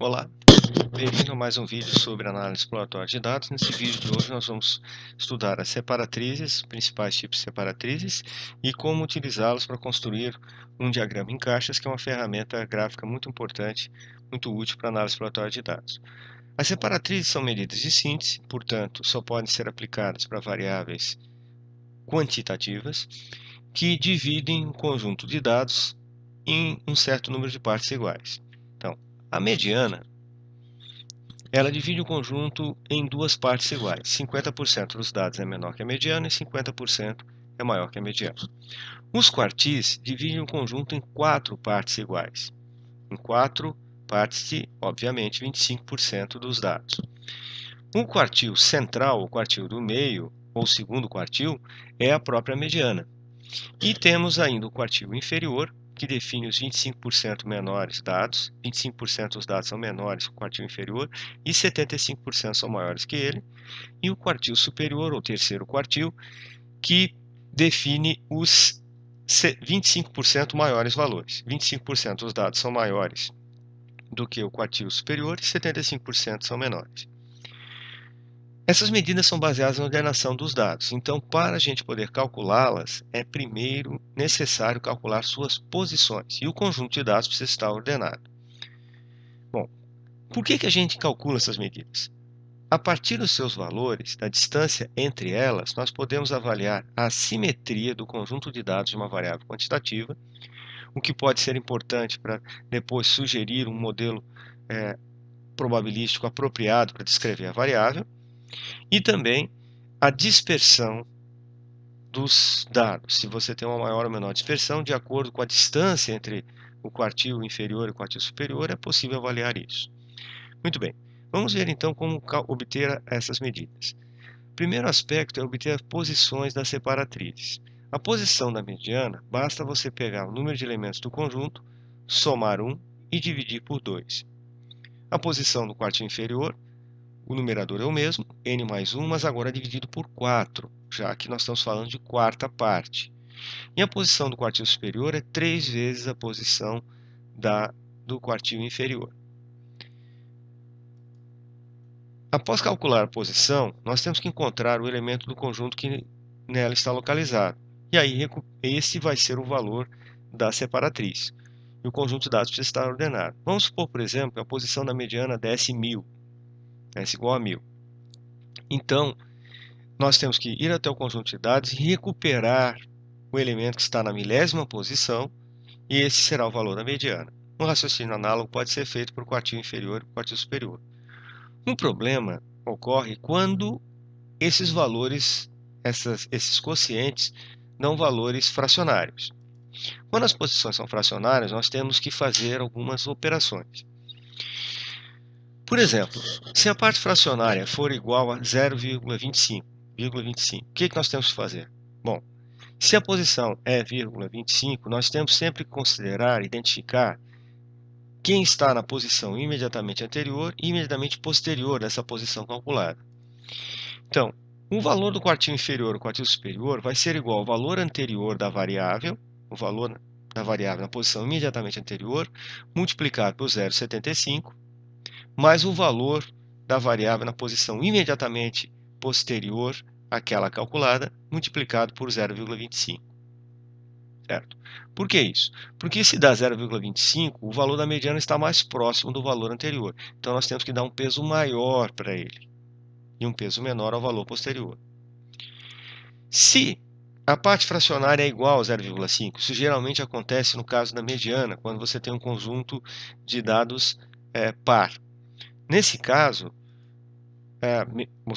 Olá, bem-vindo a mais um vídeo sobre análise exploratória de dados. Nesse vídeo de hoje nós vamos estudar as separatrizes, principais tipos de separatrizes e como utilizá-los para construir um diagrama em caixas, que é uma ferramenta gráfica muito importante, muito útil para análise exploratória de dados. As separatrizes são medidas de síntese, portanto, só podem ser aplicadas para variáveis quantitativas que dividem um conjunto de dados em um certo número de partes iguais. Então, a mediana ela divide o conjunto em duas partes iguais. 50% dos dados é menor que a mediana e 50% é maior que a mediana. Os quartis dividem o conjunto em quatro partes iguais. Em quatro partes de, obviamente, 25% dos dados. O quartil central, o quartil do meio, ou segundo quartil, é a própria mediana. E temos ainda o quartil inferior, que define os 25% menores dados, 25% dos dados são menores que o quartil inferior e 75% são maiores que ele, e o quartil superior, ou terceiro quartil, que define os 25% maiores valores. 25% dos dados são maiores do que o quartil superior e 75% são menores. Essas medidas são baseadas na ordenação dos dados, então para a gente poder calculá-las, é primeiro necessário calcular suas posições, e o conjunto de dados precisa estar ordenado. Bom, por que a gente calcula essas medidas? A partir dos seus valores, da distância entre elas, nós podemos avaliar a simetria do conjunto de dados de uma variável quantitativa, o que pode ser importante para depois sugerir um modelo probabilístico apropriado para descrever a variável, e também a dispersão dos dados. Se você tem uma maior ou menor dispersão, de acordo com a distância entre o quartil inferior e o quartil superior, é possível avaliar isso. Muito bem, vamos ver então como obter essas medidas. O primeiro aspecto é obter as posições das separatrizes. A posição da mediana, basta você pegar o número de elementos do conjunto, somar 1 e dividir por 2. A posição do quartil inferior, o numerador é o mesmo, n mais 1, mas agora dividido por 4, já que nós estamos falando de quarta parte. E a posição do quartil superior é 3 vezes a posição do quartil inferior. Após calcular a posição, nós temos que encontrar o elemento do conjunto que nela está localizado. E aí esse vai ser o valor da separatriz. E o conjunto de dados precisa estar ordenado. Vamos supor, por exemplo, que a posição da mediana desse 1000. S igual a 1000. Então, nós temos que ir até o conjunto de dados e recuperar o elemento que está na milésima posição, e esse será o valor da mediana. Um raciocínio análogo pode ser feito para o quartil inferior e o quartil superior. Um problema ocorre quando esses valores, esses quocientes, dão valores fracionários. Quando as posições são fracionárias, nós temos que fazer algumas operações. Por exemplo, se a parte fracionária for igual a 0,25, o que nós temos que fazer? Bom, se a posição é 0,25, nós temos sempre que considerar, identificar quem está na posição imediatamente anterior e imediatamente posterior dessa posição calculada. Então, o valor do quartil inferior e o quartil superior vai ser igual ao valor anterior da variável, o valor da variável na posição imediatamente anterior, multiplicado por 0,75, mais o valor da variável na posição imediatamente posterior àquela calculada, multiplicado por 0,25. Certo? Por que isso? Porque se dá 0,25, o valor da mediana está mais próximo do valor anterior. Então, nós temos que dar um peso maior para ele e um peso menor ao valor posterior. Se a parte fracionária é igual a 0,5, isso geralmente acontece no caso da mediana, quando você tem um conjunto de dados par. Nesse caso,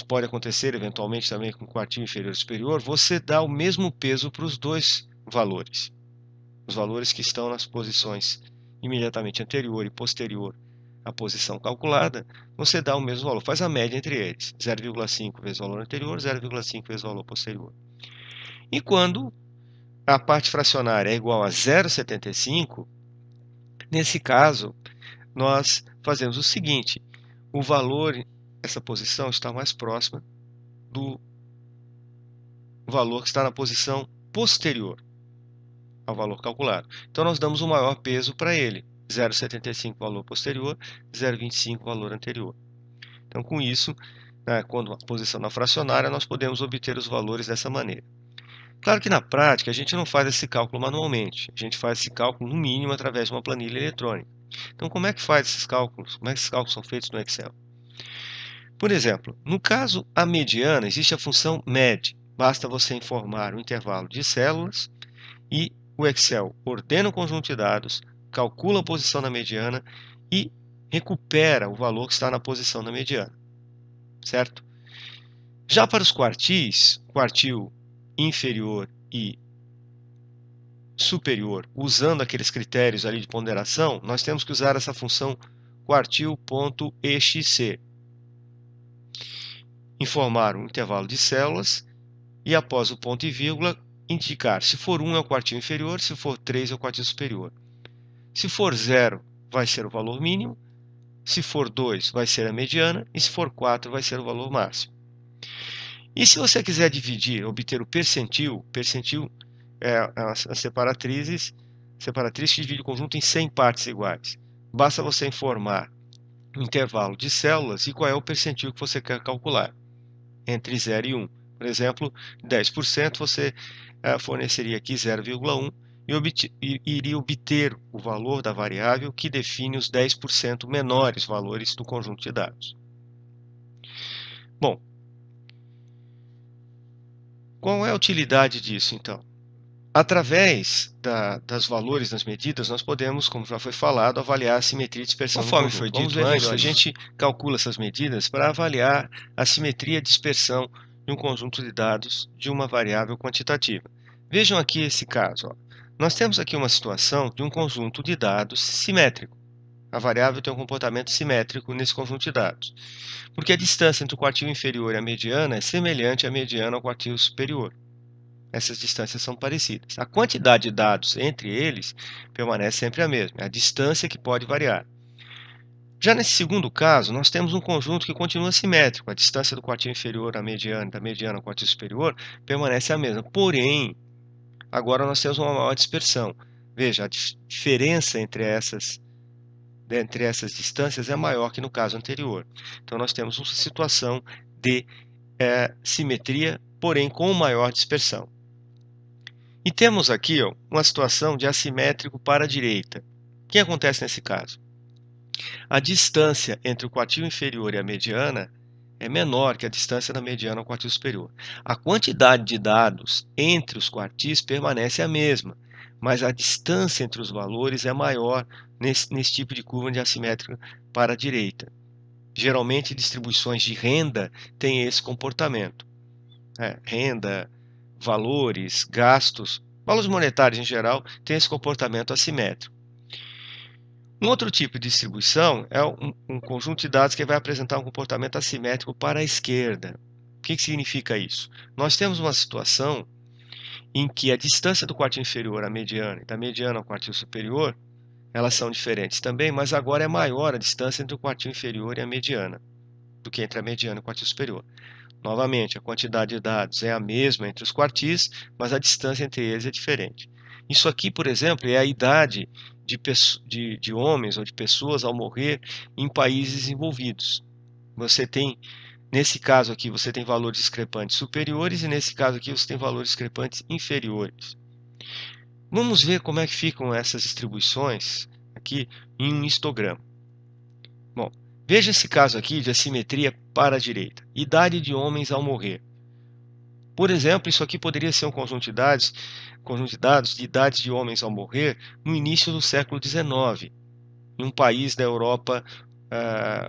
pode acontecer eventualmente também com o quartil inferior e superior, você dá o mesmo peso para os dois valores. Os valores que estão nas posições imediatamente anterior e posterior à posição calculada, você dá o mesmo valor, faz a média entre eles, 0,5 vezes o valor anterior, 0,5 vezes o valor posterior. E quando a parte fracionária é igual a 0,75, nesse caso, nós fazemos o seguinte, o valor, essa posição está mais próxima do valor que está na posição posterior ao valor calculado. Então, nós damos o maior peso para ele. 0,75 valor posterior, 0,25 valor anterior. Então, com isso, quando a posição na fracionária, nós podemos obter os valores dessa maneira. Claro que na prática a gente não faz esse cálculo manualmente, a gente faz esse cálculo no mínimo através de uma planilha eletrônica. Então, como é que faz esses cálculos? Como é que esses cálculos são feitos no Excel? Por exemplo, no caso a mediana, existe a função MED. Basta você informar o intervalo de células e o Excel ordena o conjunto de dados, calcula a posição na mediana e recupera o valor que está na posição na mediana, certo? Já para os quartis, quartil inferior e superior, usando aqueles critérios ali de ponderação, nós temos que usar essa função quartil.exc. Informar um intervalo de células e, após o ponto e vírgula, indicar se for 1 é o quartil inferior, se for 3 é o quartil superior. Se for 0, vai ser o valor mínimo, se for 2, vai ser a mediana, e se for 4, vai ser o valor máximo. E se você quiser dividir, obter o percentil, percentil é a separatriz que divide o conjunto em 100 partes iguais. Basta você informar o intervalo de células e qual é o percentil que você quer calcular, entre 0 e 1. Por exemplo, 10% você forneceria aqui 0,1 e iria obter o valor da variável que define os 10% menores valores do conjunto de dados. Bom, qual é a utilidade disso, então? Através dos valores das medidas, nós podemos, como já foi falado, avaliar a simetria e dispersão do conjunto. Conforme foi dito antes, a gente calcula essas medidas para avaliar a simetria e dispersão de um conjunto de dados de uma variável quantitativa. Vejam aqui esse caso. Ó. Nós temos aqui uma situação de um conjunto de dados simétrico. A variável tem um comportamento simétrico nesse conjunto de dados, porque a distância entre o quartil inferior e a mediana é semelhante à mediana ao quartil superior. Essas distâncias são parecidas. A quantidade de dados entre eles permanece sempre a mesma, é a distância que pode variar. Já nesse segundo caso, nós temos um conjunto que continua simétrico. A distância do quartil inferior à mediana e da mediana ao quartil superior permanece a mesma. Porém, agora nós temos uma maior dispersão. Veja, a diferença entre essas distâncias é maior que no caso anterior. Então, nós temos uma situação de simetria, porém com maior dispersão. E temos aqui uma situação de assimétrico para a direita. O que acontece nesse caso? A distância entre o quartil inferior e a mediana é menor que a distância da mediana ao quartil superior. A quantidade de dados entre os quartis permanece a mesma, mas a distância entre os valores é maior nesse tipo de curva de assimétrica para a direita. Geralmente, distribuições de renda têm esse comportamento. Renda, valores, gastos, valores monetários em geral, têm esse comportamento assimétrico. Um outro tipo de distribuição é um conjunto de dados que vai apresentar um comportamento assimétrico para a esquerda. O que significa isso? Nós temos uma situação em que a distância do quartil inferior à mediana e da mediana ao quartil superior, elas são diferentes também, mas agora é maior a distância entre o quartil inferior e a mediana do que entre a mediana e o quartil superior. Novamente, a quantidade de dados é a mesma entre os quartis, mas a distância entre eles é diferente. Isso aqui, por exemplo, é a idade de homens ou de pessoas ao morrer em países desenvolvidos. Você tem, nesse caso aqui, você tem valores discrepantes superiores e nesse caso aqui você tem valores discrepantes inferiores. Vamos ver como é que ficam essas distribuições aqui em um histograma. Bom, veja esse caso aqui de assimetria para a direita. Idade de homens ao morrer. Por exemplo, isso aqui poderia ser um conjunto de dados de idades de homens ao morrer no início do século XIX, em um país da Europa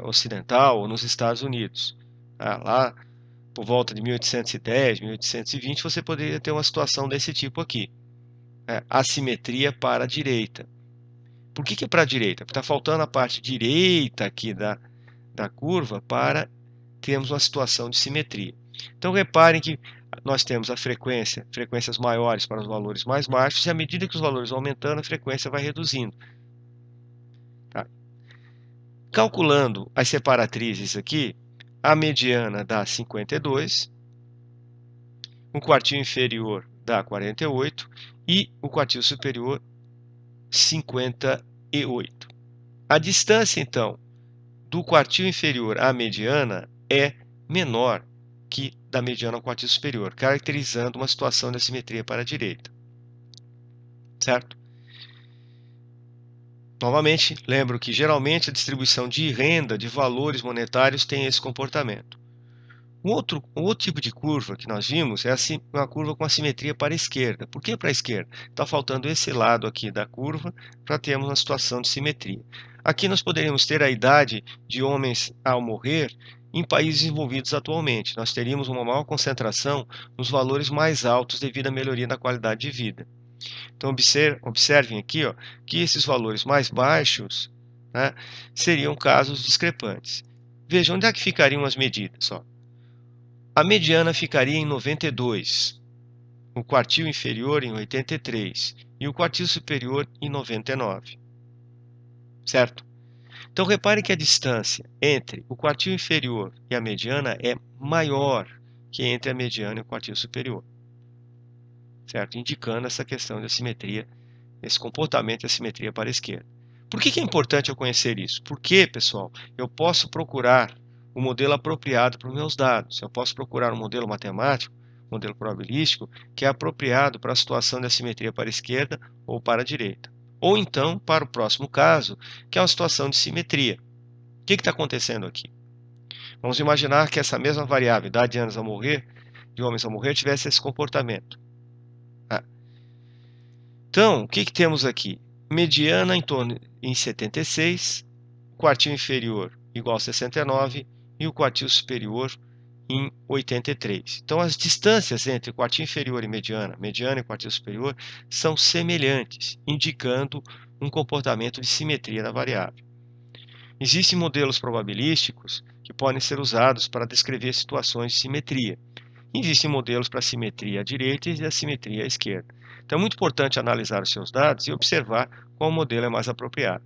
ocidental ou nos Estados Unidos. Lá, por volta de 1810, 1820, você poderia ter uma situação desse tipo aqui. Assimetria para a direita. Por que é para a direita? Porque está faltando a parte direita aqui da curva para termos uma situação de simetria. Então, reparem que nós temos a frequências maiores para os valores mais baixos, e à medida que os valores vão aumentando, a frequência vai reduzindo. Tá? Calculando as separatrizes aqui, a mediana dá 52, o quartil inferior dá 48 e o quartil superior 58. A distância, então, do quartil inferior à mediana é menor que da mediana ao quartil superior, caracterizando uma situação de assimetria para a direita. Certo? Novamente, lembro que geralmente a distribuição de renda, de valores monetários, tem esse comportamento. Um outro tipo de curva que nós vimos é uma curva com assimetria para a esquerda. Por que para a esquerda? Está faltando esse lado aqui da curva para termos uma situação de simetria. Aqui nós poderíamos ter a idade de homens ao morrer em países desenvolvidos atualmente. Nós teríamos uma maior concentração nos valores mais altos devido à melhoria da qualidade de vida. Então, observem aqui que esses valores mais baixos, né, seriam casos discrepantes. Vejam onde é que ficariam as medidas. A mediana ficaria em 92, o quartil inferior em 83 e o quartil superior em 99. Certo? Então, repare que a distância entre o quartil inferior e a mediana é maior que entre a mediana e o quartil superior. Certo? Indicando essa questão de assimetria, esse comportamento de assimetria para a esquerda. Por que é importante eu conhecer isso? Porque, pessoal, eu posso procurar o modelo apropriado para os meus dados. Eu posso procurar um modelo matemático, um modelo probabilístico, que é apropriado para a situação de assimetria para a esquerda ou para a direita. Ou então, para o próximo caso, que é uma situação de simetria. O que está acontecendo aqui? Vamos imaginar que essa mesma variável, idade de anos a morrer, de homens a morrer, tivesse esse comportamento. Então, o que temos aqui? Mediana em torno em 76, quartil inferior igual a 69 e o quartil superior em 83. Então, as distâncias entre quartil inferior e mediana e quartil superior, são semelhantes, indicando um comportamento de simetria na variável. Existem modelos probabilísticos que podem ser usados para descrever situações de simetria. Existem modelos para simetria à direita e assimetria à esquerda. Então é muito importante analisar os seus dados e observar qual modelo é mais apropriado.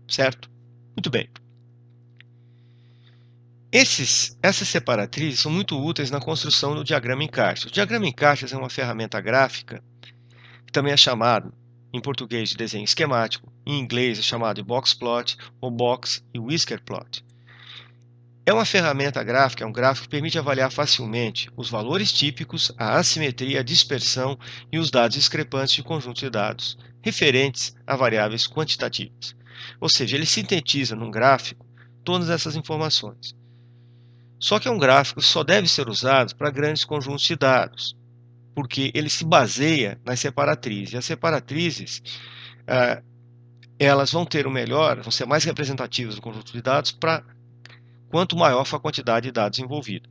Certo? Muito bem. Essas separatrizes são muito úteis na construção do diagrama em caixas. O diagrama em caixas é uma ferramenta gráfica que também é chamado, em português, de desenho esquemático, em inglês é chamado de box plot ou box e whisker plot. É uma ferramenta gráfica, é um gráfico que permite avaliar facilmente os valores típicos, a assimetria, a dispersão e os dados discrepantes de conjunto de dados referentes a variáveis quantitativas. Ou seja, ele sintetiza num gráfico todas essas informações. Só que é um gráfico que só deve ser usado para grandes conjuntos de dados, porque ele se baseia nas separatrizes. E as separatrizes, elas vão ter o melhor, vão ser mais representativas do conjunto de dados para quanto maior for a quantidade de dados envolvida.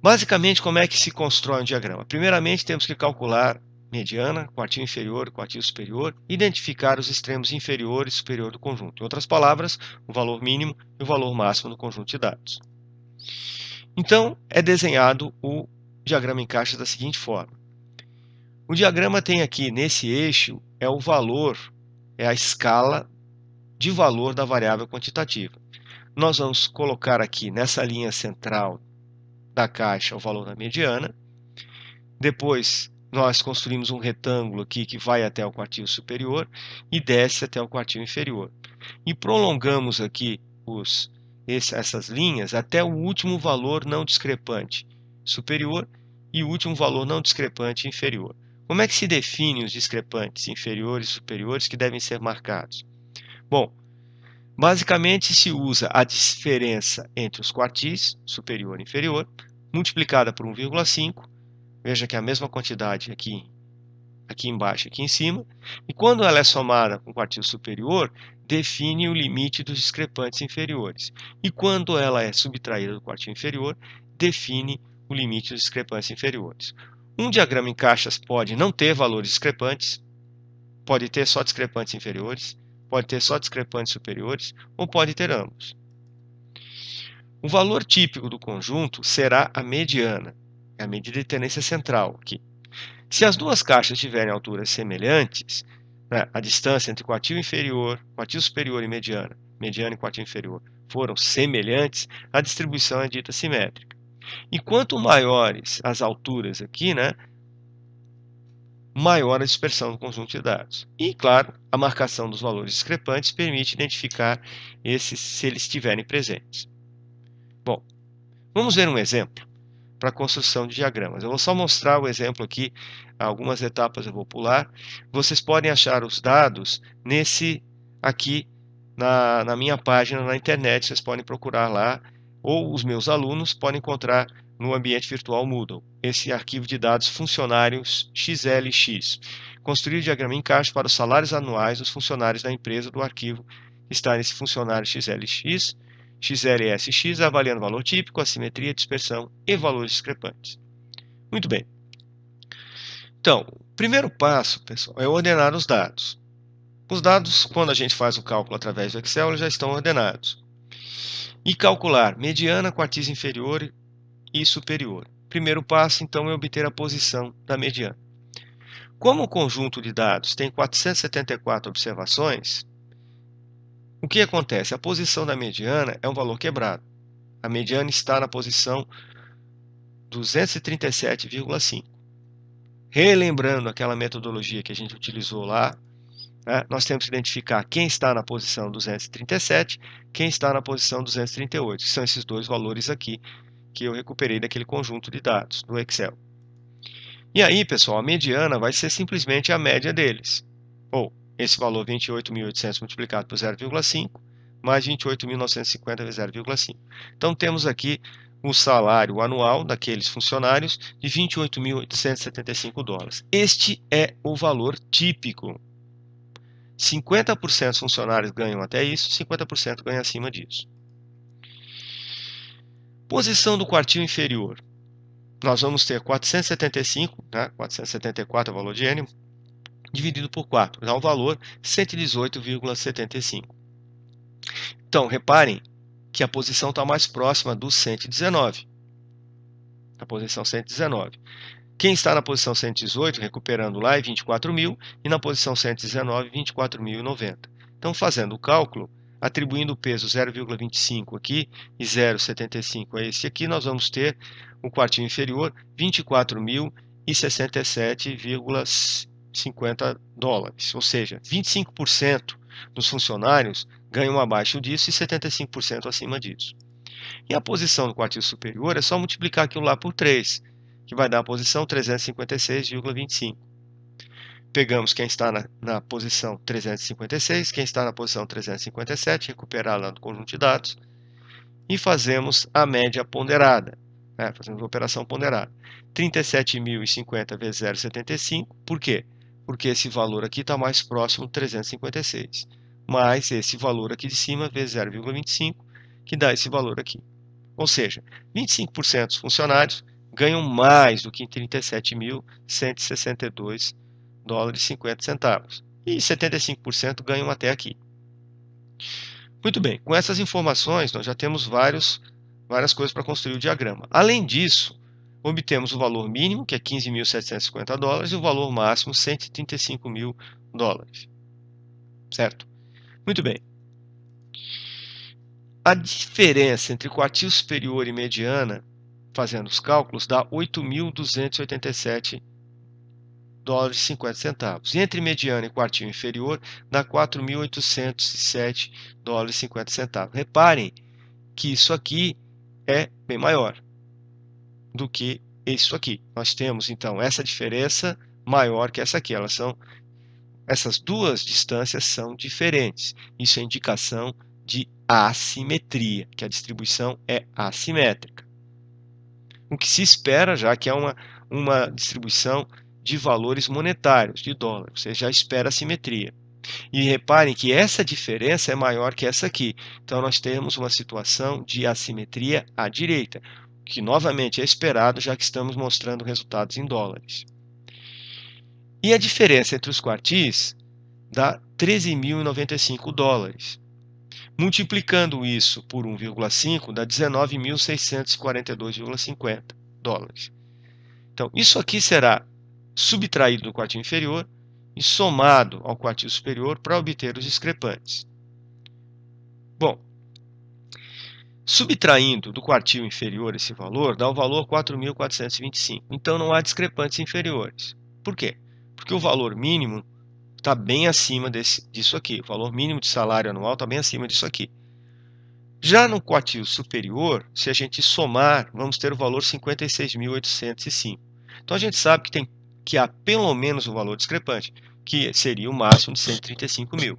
Basicamente, como é que se constrói um diagrama? Primeiramente, temos que calcular mediana, quartil inferior e quartil superior, identificar os extremos inferior e superior do conjunto. Em outras palavras, o valor mínimo e o valor máximo do conjunto de dados. Então, é desenhado o diagrama em caixas da seguinte forma. O diagrama tem aqui, nesse eixo, é o valor, é a escala de valor da variável quantitativa. Nós vamos colocar aqui nessa linha central da caixa o valor da mediana. Depois, nós construímos um retângulo aqui que vai até o quartil superior e desce até o quartil inferior. E prolongamos aqui essas linhas até o último valor não discrepante superior e o último valor não discrepante inferior. Como é que se define os discrepantes inferiores e superiores que devem ser marcados? Bom, basicamente se usa a diferença entre os quartis, superior e inferior, multiplicada por 1,5. Veja que é a mesma quantidade aqui embaixo e aqui em cima. E quando ela é somada com o quartil superior, define o limite dos discrepantes inferiores. E quando ela é subtraída do quartil inferior, define o limite dos discrepantes inferiores. Um diagrama em caixas pode não ter valores discrepantes, pode ter só discrepantes inferiores, pode ter só discrepantes superiores, ou pode ter ambos. O valor típico do conjunto será a mediana, é a medida de tendência central aqui. Se as duas caixas tiverem alturas semelhantes, né, a distância entre quartil inferior, quartil superior e mediana e quartil inferior foram semelhantes, a distribuição é dita simétrica. E quanto maiores as alturas aqui, né, maior a dispersão do conjunto de dados. E, claro, a marcação dos valores discrepantes permite identificar esses se eles estiverem presentes. Bom, vamos ver um exemplo para a construção de diagramas. Eu vou só mostrar o exemplo aqui, algumas etapas eu vou pular. Vocês podem achar os dados nesse aqui na minha página na internet, vocês podem procurar lá, ou os meus alunos podem encontrar no ambiente virtual Moodle, esse arquivo de dados funcionários XLX. Construir o diagrama em caixa para os salários anuais dos funcionários da empresa do arquivo que está nesse funcionário XLX, XLSX, avaliando valor típico, assimetria, dispersão e valores discrepantes. Muito bem. Então, o primeiro passo, pessoal, é ordenar os dados. Os dados, quando a gente faz o cálculo através do Excel, eles já estão ordenados. E calcular mediana, quartis inferior e superior. Primeiro passo, então, é obter a posição da mediana. Como o conjunto de dados tem 474 observações, o que acontece? A posição da mediana é um valor quebrado. A mediana está na posição 237,5. Relembrando aquela metodologia que a gente utilizou lá, nós temos que identificar quem está na posição 237, quem está na posição 238, que são esses dois valores aqui que eu recuperei daquele conjunto de dados do Excel. E aí, pessoal, a mediana vai ser simplesmente a média deles. Ou esse valor 28.800 multiplicado por 0,5 mais 28.950 vezes 0,5. Então temos aqui o salário anual daqueles funcionários de 28.875 dólares. Este é o valor típico. 50% dos funcionários ganham até isso, 50% ganham acima disso. Posição do quartil inferior. Nós vamos ter 475, 474 é o valor de N, dividido por 4, dá o valor 118,75. Então, reparem que a posição está mais próxima do 119. A posição 119. Quem está na posição 118, recuperando lá, é 24.000, e na posição 119, 24.090. Então, fazendo o cálculo, atribuindo o peso 0,25 aqui e 0,75 a esse aqui, nós vamos ter o quartil inferior 24.067,50 dólares. Ou seja, 25% dos funcionários ganham abaixo disso e 75% acima disso. E a posição do quartil superior é só multiplicar aquilo lá por 3, que vai dar a posição 356,25. Pegamos quem está na posição 356, quem está na posição 357, recuperar lá do conjunto de dados, e fazemos a média ponderada. Fazemos a operação ponderada. 37.050 vezes 0,75. Por quê? Porque esse valor aqui está mais próximo de 356. Mais esse valor aqui de cima vezes 0,25, que dá esse valor aqui. Ou seja, 25% dos funcionários ganham mais do que em 37.162 dólares e 50 centavos. E 75% ganham até aqui. Muito bem, com essas informações nós já temos várias coisas para construir o diagrama. Além disso, obtemos o valor mínimo, que é 15.750 dólares, e o valor máximo, 135.000 dólares. Certo? Muito bem. A diferença entre quartil superior e mediana, fazendo os cálculos, dá 8.287 dólares e 50 centavos. E entre mediana e quartil inferior, dá 4.807 dólares e 50 centavos. Reparem que isso aqui é bem maior do que isso aqui. Nós temos, então, essa diferença maior que essa aqui. Essas duas distâncias são diferentes. Isso é indicação de assimetria, que a distribuição é assimétrica. O que se espera, já que é uma distribuição de valores monetários, de dólar, você já espera assimetria. E reparem que essa diferença é maior que essa aqui. Então, nós temos uma situação de assimetria à direita, que novamente é esperado, já que estamos mostrando resultados em dólares. E a diferença entre os quartis dá 13.095 dólares. Multiplicando isso por 1,5 dá 19.642,50 dólares. Então, isso aqui será subtraído do quartil inferior e somado ao quartil superior para obter os discrepantes. Bom, subtraindo do quartil inferior esse valor, dá o valor 4.425. Então, não há discrepantes inferiores. Por quê? Porque o valor mínimo está bem acima disso aqui. O valor mínimo de salário anual está bem acima disso aqui. Já no quartil superior, se a gente somar, vamos ter o valor 56.805. Então a gente sabe que há pelo menos um valor discrepante, que seria o máximo de 135 mil.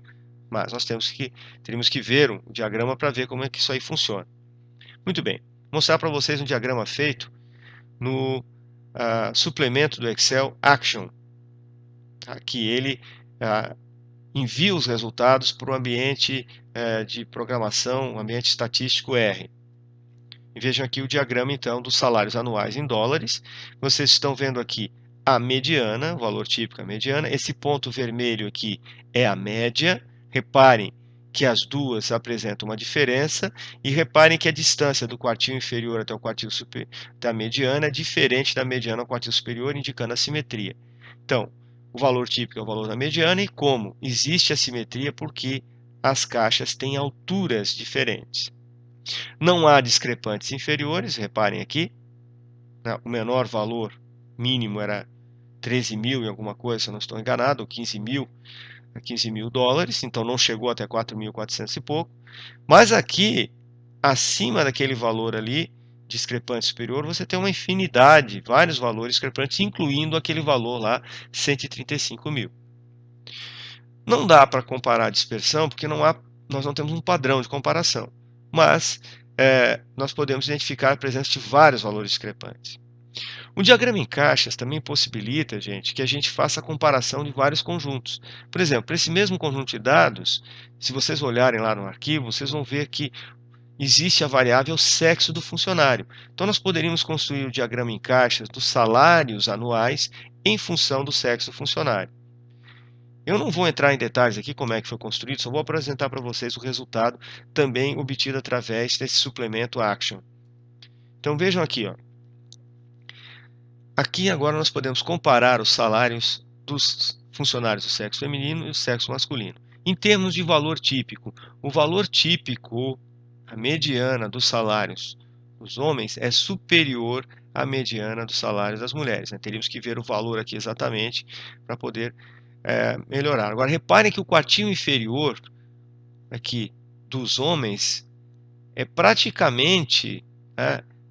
Mas nós teríamos que ver o diagrama para ver como é que isso aí funciona. Muito bem, vou mostrar para vocês um diagrama feito no suplemento do Excel Action, tá? Que ele envia os resultados para o ambiente de programação, o ambiente estatístico R. E vejam aqui o diagrama, então, dos salários anuais em dólares. Vocês estão vendo aqui a mediana, o valor típico, a mediana. Esse ponto vermelho aqui é a média. Reparem que as duas apresentam uma diferença. E reparem que a distância do quartil inferior até o quartil superior da mediana é diferente da mediana ao quartil superior, indicando a simetria. Então, o valor típico é o valor da mediana, e como existe assimetria porque as caixas têm alturas diferentes. Não há discrepantes inferiores, reparem aqui, né? O menor valor mínimo era 13 mil e alguma coisa, se eu não estou enganado, ou 15 mil dólares, então não chegou até 4.400 e pouco. Mas aqui, acima daquele valor ali, discrepante superior, você tem uma infinidade, vários valores discrepantes, incluindo aquele valor lá, 135 mil. Não dá para comparar a dispersão, porque nós não temos um padrão de comparação, mas nós podemos identificar a presença de vários valores discrepantes. O diagrama em caixas também possibilita, gente, que a gente faça a comparação de vários conjuntos. Por exemplo, para esse mesmo conjunto de dados, se vocês olharem lá no arquivo, vocês vão ver que existe a variável sexo do funcionário. Então, nós poderíamos construir o diagrama em caixas dos salários anuais em função do sexo do funcionário. Eu não vou entrar em detalhes aqui como é que foi construído, só vou apresentar para vocês o resultado também obtido através desse suplemento Action. Então, vejam aqui, ó. Aqui agora nós podemos comparar os salários dos funcionários do sexo feminino e do sexo masculino. Em termos de valor típico, o valor típico, a mediana dos salários dos homens é superior à mediana dos salários das mulheres, né? Teríamos que ver o valor aqui exatamente para poder melhorar. Agora, reparem que o quartil inferior aqui dos homens é praticamente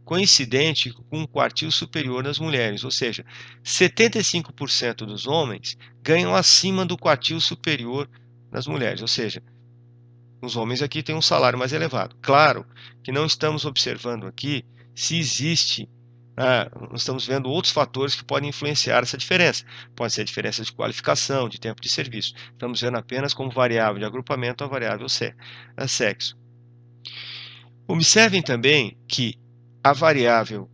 coincidente com o quartil superior das mulheres, ou seja, 75% dos homens ganham acima do quartil superior das mulheres, ou seja, os homens aqui têm um salário mais elevado. Claro que não estamos observando aqui se existe, nós estamos vendo outros fatores que podem influenciar essa diferença. Pode ser a diferença de qualificação, de tempo de serviço. Estamos vendo apenas como variável de agrupamento a variável sexo. Observem também que a variável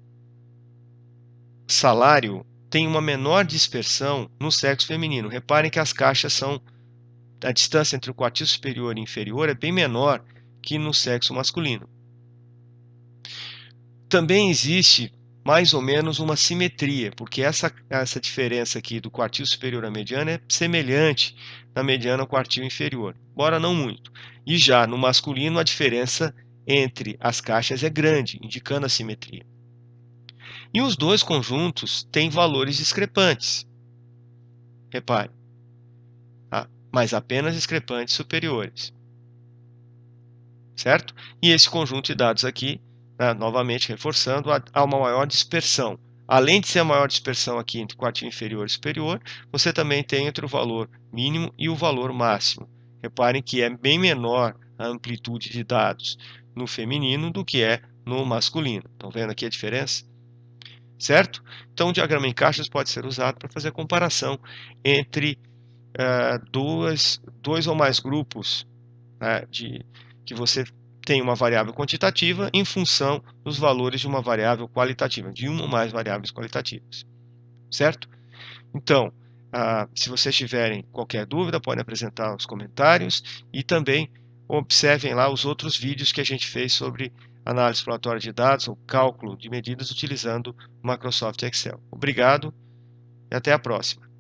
salário tem uma menor dispersão no sexo feminino. Reparem que as caixas a distância entre o quartil superior e inferior é bem menor que no sexo masculino. Também existe mais ou menos uma simetria, porque essa diferença aqui do quartil superior à mediana é semelhante na mediana ao quartil inferior, embora não muito. E já no masculino a diferença entre as caixas é grande, indicando a simetria. E os dois conjuntos têm valores discrepantes. Repare, mas apenas discrepantes superiores. Certo? E esse conjunto de dados aqui, novamente reforçando, há uma maior dispersão. Além de ser a maior dispersão aqui entre quartil inferior e superior, você também tem entre o valor mínimo e o valor máximo. Reparem que é bem menor a amplitude de dados no feminino do que é no masculino. Estão vendo aqui a diferença? Certo? Então, o diagrama em caixas pode ser usado para fazer a comparação entre dois ou mais grupos, né, que você tem uma variável quantitativa em função dos valores de uma variável qualitativa, de uma ou mais variáveis qualitativas. Certo? Então, se vocês tiverem qualquer dúvida, podem apresentar os comentários e também observem lá os outros vídeos que a gente fez sobre análise exploratória de dados ou cálculo de medidas utilizando o Microsoft Excel. Obrigado e até a próxima.